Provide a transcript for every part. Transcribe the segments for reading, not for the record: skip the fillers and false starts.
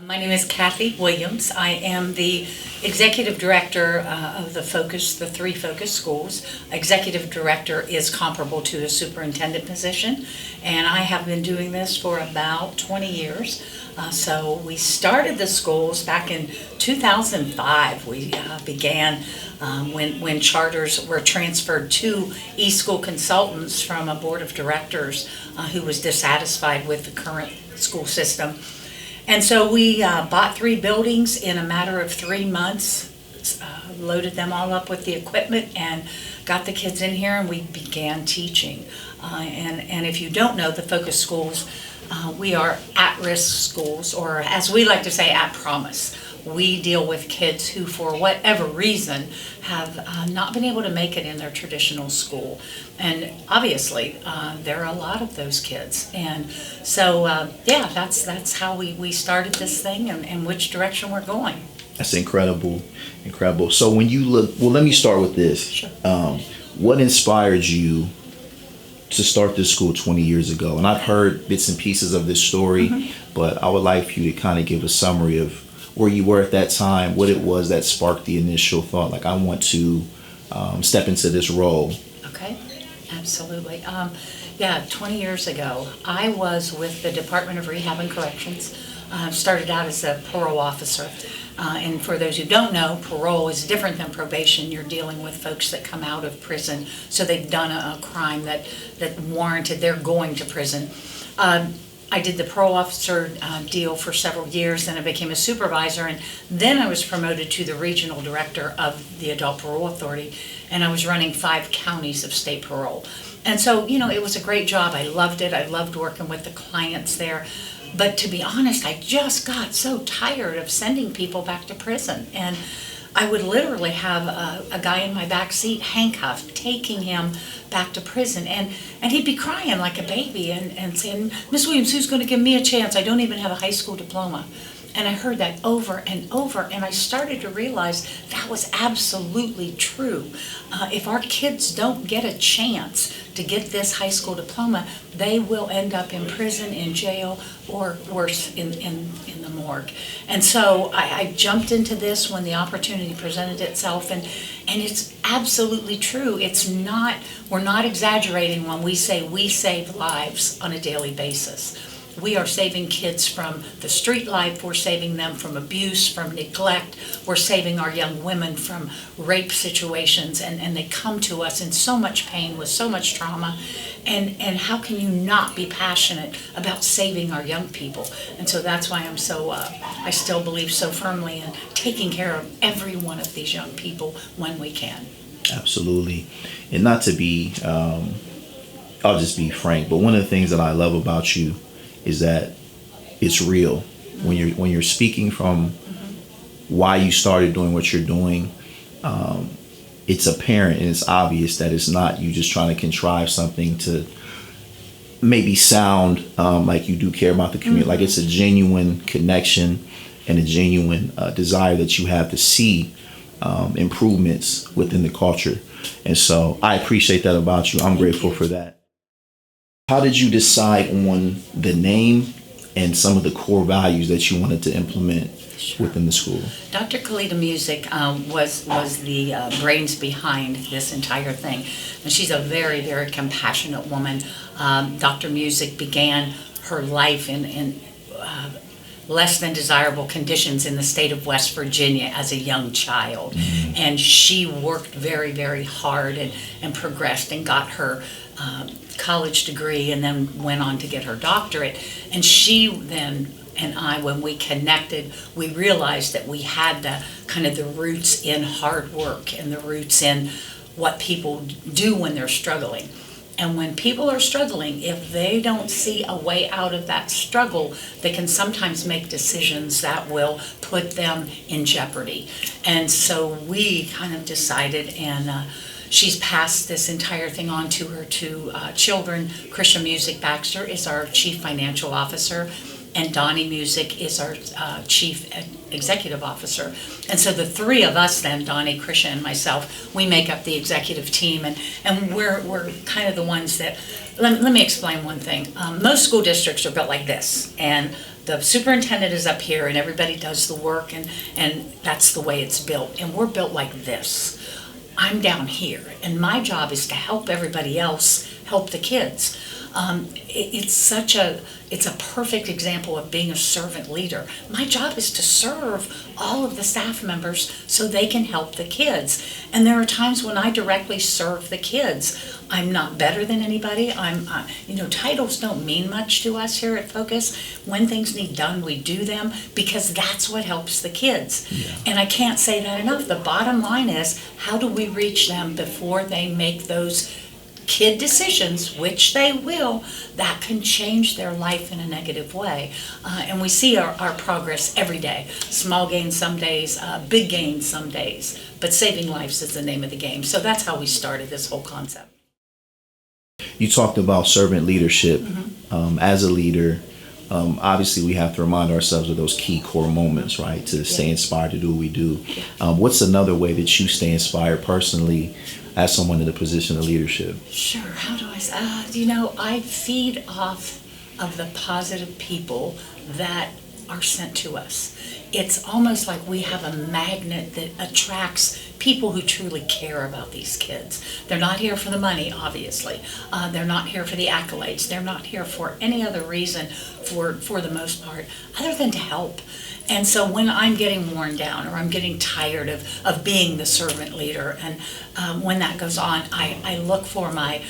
My name is Kathy Williams. I am the executive director of the three focus schools. Executive director is comparable to a superintendent position, and I have been doing this for about 20 years. So we started the schools back in 2005. We began when charters were transferred to e-school consultants from a board of directors who was dissatisfied with the current school system. And so we bought 3 buildings in a matter of 3 months, loaded them all up with the equipment and got the kids in here, and we began teaching. And if you don't know, the focus schools, we are at-risk schools, or as we like to say, at promise. We deal with kids who, for whatever reason, have not been able to make it in their traditional school. And obviously, there are a lot of those kids. And so, that's how we started this thing and which direction we're going. That's incredible. So when you look, well, let me start with this. Sure. What inspired you to start this school 20 years ago? And I've heard bits and pieces of this story, but I would like for you to kind of give a summary of where you were at that time, what it was that sparked the initial thought, like I want to step into this role. Okay, absolutely. 20 years ago, I was with the Department of Rehab and Corrections. Started out as a parole officer. And for those who don't know, parole is different than probation. You're dealing with folks that come out of prison, so they've done a crime that warranted their going to prison. I did the parole officer deal for several years, then I became a supervisor, and then I was promoted to the regional director of the Adult Parole Authority, and I was running 5 counties of state parole. And so, it was a great job. I loved it. I loved working with the clients there. But to be honest, I just got so tired of sending people back to prison. And I would literally have a guy in my back seat, handcuffed, taking him back to prison. And he'd be crying like a baby and saying, "Miss Williams, who's going to give me a chance? I don't even have a high school diploma." And I heard that over and over, and I started to realize that was absolutely true. If our kids don't get a chance to get this high school diploma, they will end up in prison, in jail, or worse, in the morgue. And so I jumped into this when the opportunity presented itself, and it's absolutely true. We're not exaggerating when we say we save lives on a daily basis. We are saving kids from the street life. We're saving them from abuse, from neglect. We're saving our young women from rape situations, and they come to us in so much pain with so much trauma. And how can you not be passionate about saving our young people? And so that's why I still believe so firmly in taking care of every one of these young people when we can. Absolutely. And not to be, I'll just be frank, but one of the things that I love about you is that it's real. When you're speaking from why you started doing what you're doing, it's apparent and it's obvious that it's not you just trying to contrive something to maybe sound like you do care about the community. Like it's a genuine connection and a genuine desire that you have to see improvements within the culture. And so I appreciate that about you. I'm grateful for that. How did you decide on the name and some of the core values that you wanted to implement within the school? Dr. Kalita Music was the brains behind this entire thing. And she's a very, very compassionate woman. Dr. Music began her life in less than desirable conditions in the state of West Virginia as a young child. And she worked very, very hard and progressed and got her college degree and then went on to get her doctorate. And she then and I, when we connected, we realized that we had the roots in hard work and the roots in what people do when they're struggling. And when people are struggling, if they don't see a way out of that struggle, they can sometimes make decisions that will put them in jeopardy. And so we kind of decided, and she's passed this entire thing on to her two children. Christian Music Baxter is our chief financial officer, and Donnie Music is our chief executive officer. And so the three of us then, Donnie, Christian, and myself, we make up the executive team, and we're kind of the ones that, let me explain one thing. Most school districts are built like this, and the superintendent is up here and everybody does the work, and that's the way it's built. And we're built like this. I'm down here, and my job is to help everybody else help the kids. It's a perfect example of being a servant leader. My job is to serve all of the staff members so they can help the kids. And there are times when I directly serve the kids. I'm not better than anybody. Titles don't mean much to us here at Focus. When things need done, we do them because that's what helps the kids. Yeah. And I can't say that enough. The bottom line is, how do we reach them before they make those kid decisions, which they will, that can change their life in a negative way. And we see our progress every day. Small gains some days, big gains some days, but saving lives is the name of the game. So that's how we started this whole concept. You talked about servant leadership. As a leader, obviously we have to remind ourselves of those key core moments, right? To stay inspired to do what we do. What's another way that you stay inspired personally as someone in a position of leadership? Sure. How do I say? I feed off of the positive people that are sent to us. It's almost like we have a magnet that attracts people who truly care about these kids. They're not here for the money, obviously. They're not here for the accolades. They're not here for any other reason, for the most part, other than to help. And so when I'm getting worn down or I'm getting tired of being the servant leader, and when that goes on, I look for my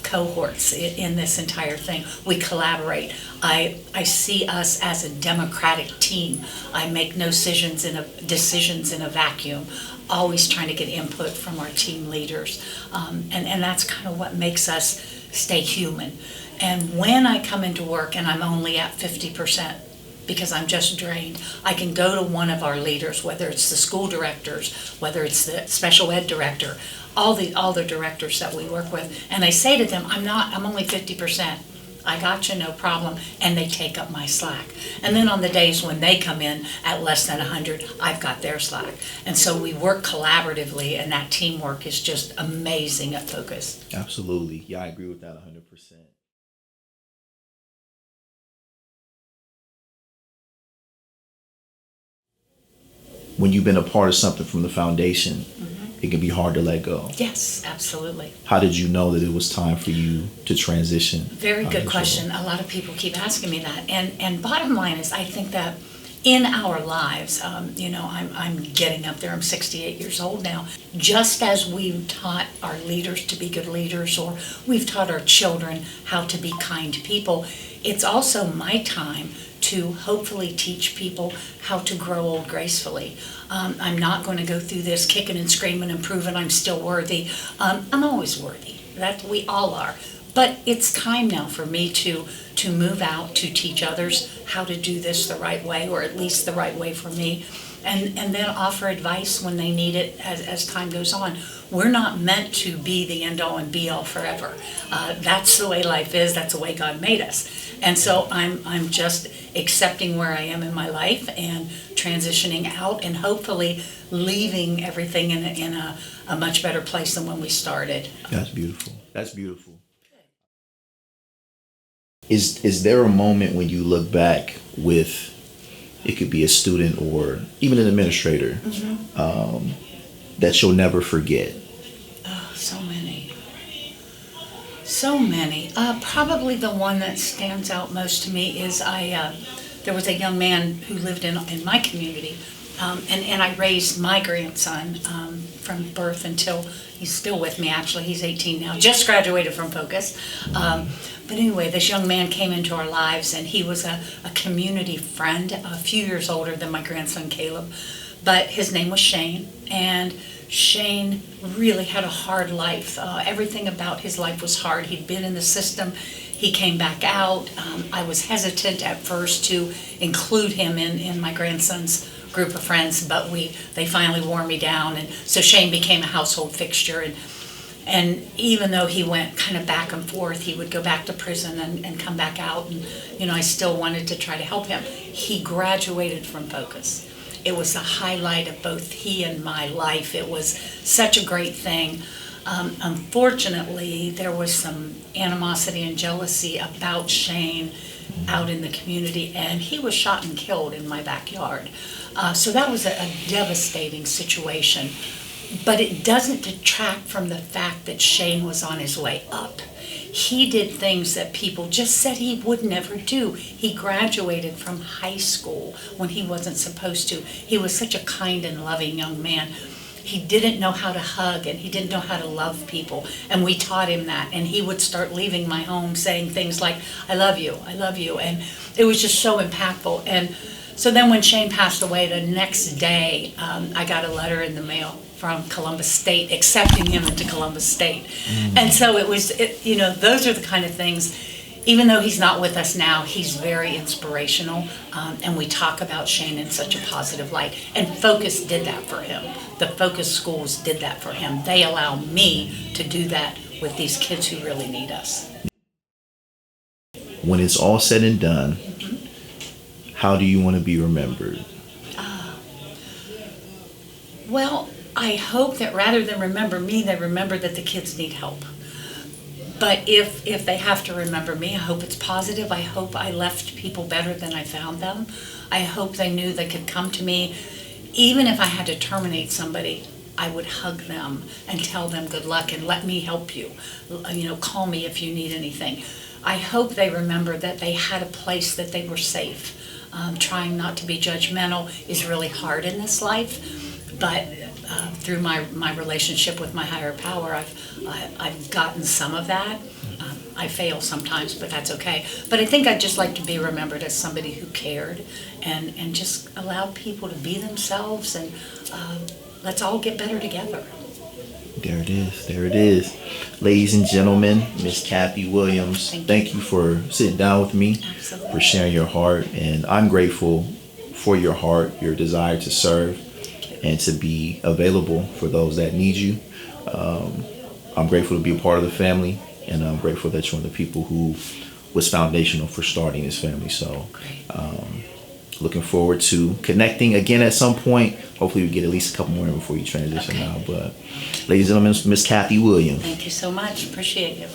cohorts in this entire thing. We collaborate. I see us as a democratic team. I make no decisions in a vacuum, always trying to get input from our team leaders. And that's kind of what makes us stay human. And when I come into work and I'm only at 50%, because I'm just drained, I can go to one of our leaders, whether it's the school directors, whether it's the special ed director, all the directors that we work with, and I say to them, I'm only 50%. I got you, no problem, and they take up my slack. And then on the days when they come in at less than 100, I've got their slack. And so we work collaboratively, and that teamwork is just amazing at Focus. Absolutely. Yeah, I agree with that 100%. When you've been a part of something from the foundation, it can be hard to let go. Yes, absolutely. How did you know that it was time for you to transition? Very good question. A lot of people keep asking me that. And bottom line is, I think that in our lives, I'm getting up there, I'm 68 years old now. Just as we've taught our leaders to be good leaders, or we've taught our children how to be kind people, it's also my time to hopefully teach people how to grow old gracefully. I'm not going to go through this kicking and screaming and proving I'm still worthy. I'm always worthy. That we all are. But it's time now for me to move out, to teach others how to do this the right way, or at least the right way for me, and then offer advice when they need it as time goes on. We're not meant to be the end-all and be-all forever. That's the way life is. That's the way God made us. And so I'm just accepting where I am in my life and transitioning out, and hopefully leaving everything in a much better place than when we started. That's beautiful. That's beautiful. Is there a moment when you look back with, it could be a student or even an administrator, that you'll never forget? Oh, so many. So many. Probably the one that stands out most to me is there was a young man who lived in my community, and I raised my grandson from birth until he's still with me. Actually, he's 18 now, just graduated from Focus. But anyway, this young man came into our lives, and he was a community friend, a few years older than my grandson Caleb. But his name was Shane, and Shane really had a hard life. Everything about his life was hard. He'd been in the system. He came back out. I was hesitant at first to include him in my grandson's group of friends, but they finally wore me down, and so Shane became a household fixture. And even though he went kind of back and forth, he would go back to prison and come back out, and I still wanted to try to help him. He graduated from Focus. It was the highlight of both he and my life. It was such a great thing. Unfortunately, there was some animosity and jealousy about Shane out in the community, and he was shot and killed in my backyard. So that was a devastating situation. But it doesn't detract from the fact that Shane was on his way up. He did things that people just said he would never do. He graduated from high school when he wasn't supposed to. He was such a kind and loving young man. He didn't know how to hug, and he didn't know how to love people. And we taught him that. And he would start leaving my home saying things like, I love you, I love you. And it was just so impactful. And so then when Shane passed away, the next day, I got a letter in the mail from Columbus State accepting him into Columbus State. And so it was, those are the kind of things, even though he's not with us now, he's very inspirational. And we talk about Shane in such a positive light. And Focus did that for him. The Focus schools did that for him. They allow me to do that with these kids who really need us. When it's all said and done, how do you want to be remembered? Well, I hope that rather than remember me, they remember that the kids need help. But if they have to remember me, I hope it's positive. I hope I left people better than I found them. I hope they knew they could come to me. Even if I had to terminate somebody, I would hug them and tell them good luck and let me help you. Call me if you need anything. I hope they remember that they had a place that they were safe. Trying not to be judgmental is really hard in this life, but through my relationship with my higher power, I've gotten some of that. I fail sometimes, but that's okay. But I think I'd just like to be remembered as somebody who cared and just allowed people to be themselves, and let's all get better together. There it is. There it is. Ladies and gentlemen, Miss Kathy Williams, thank you for sitting down with me, Absolutely. for sharing your heart. And I'm grateful for your heart, your desire to serve and to be available for those that need you. I'm grateful to be a part of the family, and I'm grateful that you're one of the people who was foundational for starting this family. So looking forward to connecting again at some point. Hopefully we get at least a couple more in before you transition now. But ladies and gentlemen, Miss Kathy Williams. Thank you so much. Appreciate you.